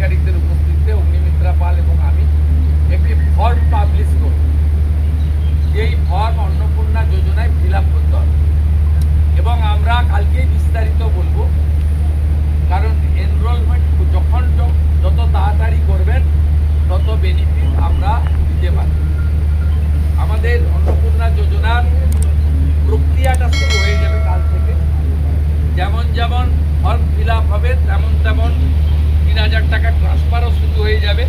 আধিকারিকদের উপস্থিতিতে অগ্নিমিত্রা পাল এবং আমি একটি ফর্ম পাবলিশ করব। যেই ফর্ম অন্নপূর্ণা যোজনায় ফিল আপ করতে হবে এবং আমরা কালকেই বিস্তারিত বলবো, কারণ এনরোলমেন্ট যখন যত তাড়াতাড়ি করবেন তত বেনিফিট আমরা দিতে পারি। আমাদের অন্নপূর্ণা যোজনার প্রক্রিয়াটা শুরু হয়ে যাবে কাল থেকে। যেমন যেমন ফর্ম ফিল আপ হবে তেমন তেমন ৩,০০০ টাকা ট্রান্সফারও শুরু হয়ে যাবে।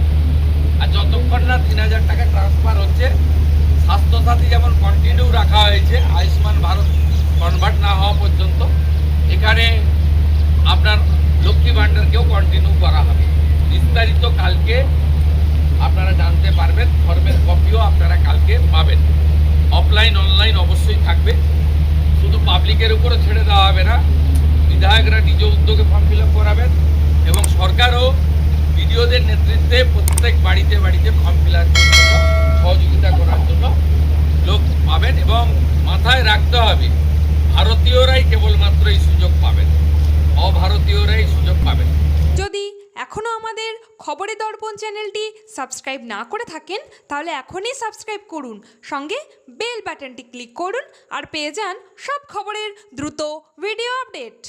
আর যতক্ষণ না ৩,০০০ টাকা ট্রান্সফার হচ্ছে, স্বাস্থ্যসাথী যেমন কন্টিনিউ রাখা হয়েছে আয়ুষ্মান ভারত কনভার্ট না হওয়া পর্যন্ত, এখানে আপনার লক্ষ্মী ভাণ্ডারকেও কন্টিনিউ করা হবে। বিস্তারিত কালকে আপনারা জানতে পারবেন। ফর্মের কপিও আপনারা কালকে পাবেন। অফলাইন অনলাইন অবশ্যই থাকবে, শুধু পাবলিকের উপরে ছেড়ে দেওয়া হবে না। বিধায়করা নিজ উদ্যোগে ফর্ম ফিল আপ করাবেন এবং সরকারও বিডিওদের নেতৃত্বে প্রত্যেক বাড়িতে বাড়িতে ফর্ম ফিল আপের জন্য সহযোগিতা করার জন্য লোক পাবেন। এবং মাথায় রাখতে হবে, ভারতীয়রাই কেবলমাত্র এই সুযোগ পাবেন, অভারতীয়রা এই সুযোগ পাবেন। যদি এখনও আমাদের খবরের দর্পণ চ্যানেলটি সাবস্ক্রাইব না করে থাকেন তাহলে এখনই সাবস্ক্রাইব করুন, সঙ্গে বেল বাটনটি ক্লিক করুন আর পেয়ে যান সব খবরের দ্রুত ভিডিও আপডেট।